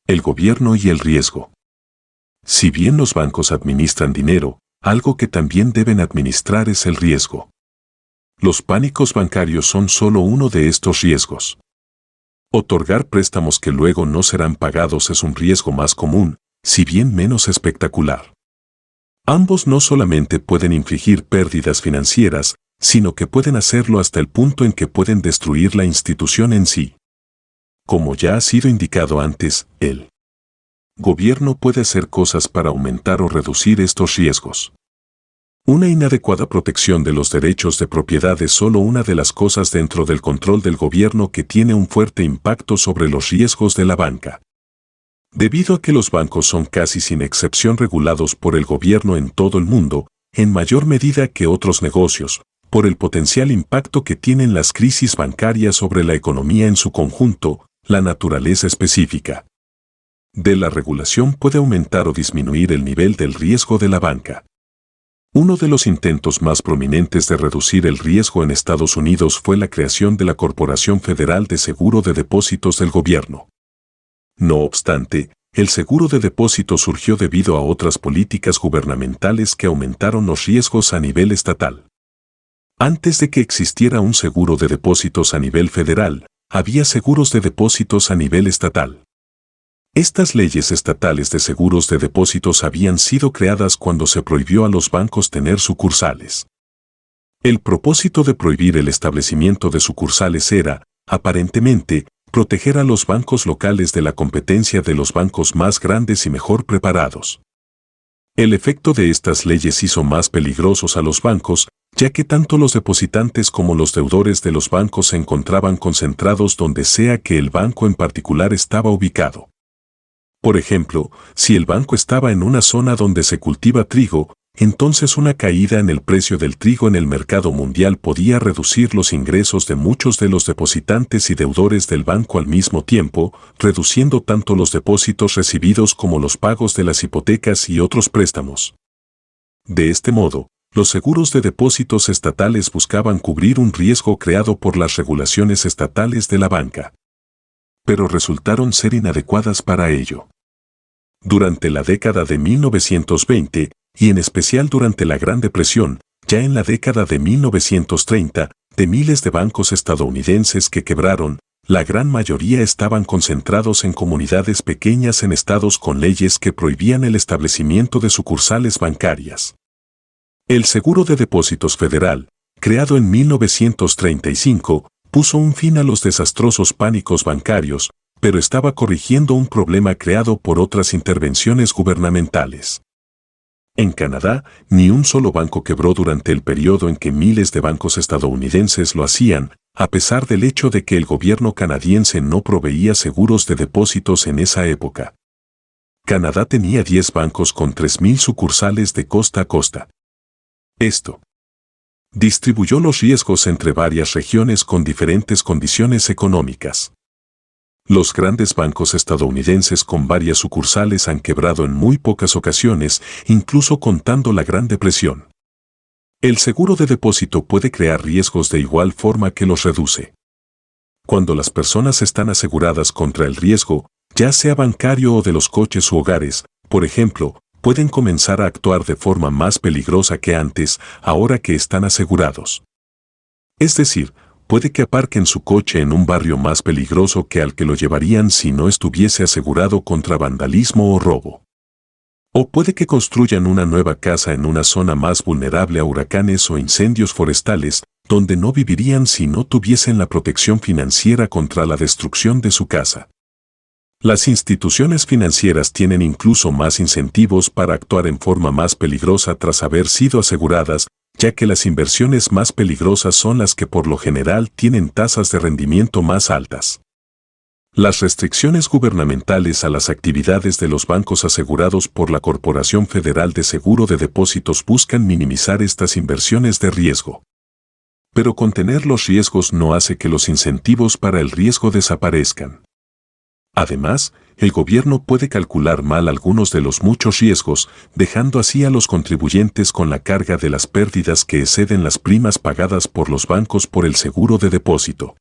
El gobierno y el riesgo. Si bien los bancos administran dinero, algo que también deben administrar es el riesgo. Los pánicos bancarios son solo uno de estos riesgos. Otorgar préstamos que luego no serán pagados es un riesgo más común, si bien menos espectacular. Ambos no solamente pueden infligir pérdidas financieras, sino que pueden hacerlo hasta el punto en que pueden destruir la institución en sí. Como ya ha sido indicado antes, el gobierno puede hacer cosas para aumentar o reducir estos riesgos. Una inadecuada protección de los derechos de propiedad es solo una de las cosas dentro del control del gobierno que tiene un fuerte impacto sobre los riesgos de la banca. Debido a que los bancos son casi sin excepción regulados por el gobierno en todo el mundo, en mayor medida que otros negocios, por el potencial impacto que tienen las crisis bancarias sobre la economía en su conjunto, la naturaleza específica de la regulación puede aumentar o disminuir el nivel del riesgo de la banca. Uno de los intentos más prominentes de reducir el riesgo en Estados Unidos fue la creación de la Corporación Federal de Seguro de Depósitos del gobierno. No obstante, el seguro de depósitos surgió debido a otras políticas gubernamentales que aumentaron los riesgos a nivel estatal. Antes de que existiera un seguro de depósitos a nivel federal, había seguros de depósitos a nivel estatal. Estas leyes estatales de seguros de depósitos habían sido creadas cuando se prohibió a los bancos tener sucursales. El propósito de prohibir el establecimiento de sucursales era, aparentemente, proteger a los bancos locales de la competencia de los bancos más grandes y mejor preparados. El efecto de estas leyes hizo más peligrosos a los bancos, ya que tanto los depositantes como los deudores de los bancos se encontraban concentrados donde sea que el banco en particular estaba ubicado. Por ejemplo, si el banco estaba en una zona donde se cultiva trigo, entonces una caída en el precio del trigo en el mercado mundial podía reducir los ingresos de muchos de los depositantes y deudores del banco al mismo tiempo, reduciendo tanto los depósitos recibidos como los pagos de las hipotecas y otros préstamos. De este modo, los seguros de depósitos estatales buscaban cubrir un riesgo creado por las regulaciones estatales de la banca, pero resultaron ser inadecuadas para ello. Durante la década de 1920, y en especial durante la Gran Depresión, ya en la década de 1930, de miles de bancos estadounidenses que quebraron, la gran mayoría estaban concentrados en comunidades pequeñas en estados con leyes que prohibían el establecimiento de sucursales bancarias. El Seguro de Depósitos Federal, creado en 1935, puso un fin a los desastrosos pánicos bancarios, pero estaba corrigiendo un problema creado por otras intervenciones gubernamentales. En Canadá, ni un solo banco quebró durante el periodo en que miles de bancos estadounidenses lo hacían, a pesar del hecho de que el gobierno canadiense no proveía seguros de depósitos en esa época. Canadá tenía 10 bancos con 3.000 sucursales de costa a costa. Esto distribuyó los riesgos entre varias regiones con diferentes condiciones económicas. Los grandes bancos estadounidenses con varias sucursales han quebrado en muy pocas ocasiones, incluso contando la Gran Depresión. El seguro de depósito puede crear riesgos de igual forma que los reduce. Cuando las personas están aseguradas contra el riesgo, ya sea bancario o de los coches u hogares, por ejemplo, pueden comenzar a actuar de forma más peligrosa que antes, ahora que están asegurados. Es decir, puede que aparquen su coche en un barrio más peligroso que al que lo llevarían si no estuviese asegurado contra vandalismo o robo. O puede que construyan una nueva casa en una zona más vulnerable a huracanes o incendios forestales, donde no vivirían si no tuviesen la protección financiera contra la destrucción de su casa. Las instituciones financieras tienen incluso más incentivos para actuar en forma más peligrosa tras haber sido aseguradas, ya que las inversiones más peligrosas son las que por lo general tienen tasas de rendimiento más altas. Las restricciones gubernamentales a las actividades de los bancos asegurados por la Corporación Federal de Seguro de Depósitos buscan minimizar estas inversiones de riesgo. Pero contener los riesgos no hace que los incentivos para el riesgo desaparezcan. Además, el gobierno puede calcular mal algunos de los muchos riesgos, dejando así a los contribuyentes con la carga de las pérdidas que exceden las primas pagadas por los bancos por el seguro de depósito.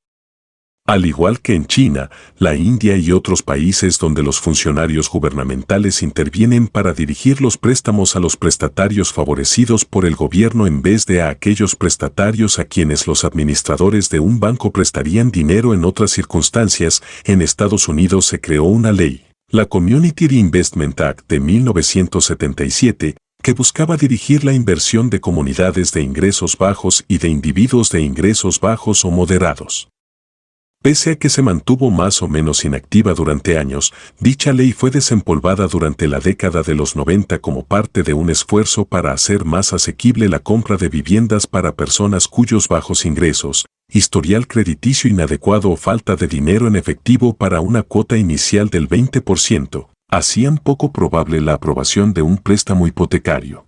Al igual que en China, la India y otros países donde los funcionarios gubernamentales intervienen para dirigir los préstamos a los prestatarios favorecidos por el gobierno en vez de a aquellos prestatarios a quienes los administradores de un banco prestarían dinero en otras circunstancias, en Estados Unidos se creó una ley, la Community Reinvestment Act de 1977, que buscaba dirigir la inversión de comunidades de ingresos bajos y de individuos de ingresos bajos o moderados. Pese a que se mantuvo más o menos inactiva durante años, dicha ley fue desempolvada durante la década de los 90 como parte de un esfuerzo para hacer más asequible la compra de viviendas para personas cuyos bajos ingresos, historial crediticio inadecuado o falta de dinero en efectivo para una cuota inicial del 20%, hacían poco probable la aprobación de un préstamo hipotecario.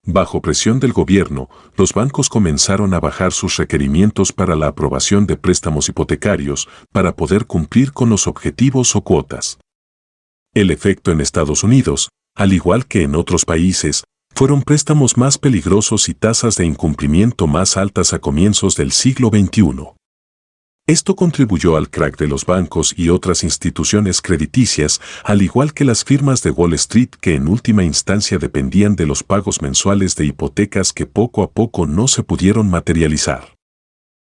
Bajo presión del gobierno, los bancos comenzaron a bajar sus requerimientos para la aprobación de préstamos hipotecarios para poder cumplir con los objetivos o cuotas. El efecto en Estados Unidos, al igual que en otros países, fueron préstamos más peligrosos y tasas de incumplimiento más altas a comienzos del siglo XXI. Esto contribuyó al crack de los bancos y otras instituciones crediticias, al igual que las firmas de Wall Street que en última instancia dependían de los pagos mensuales de hipotecas que poco a poco no se pudieron materializar.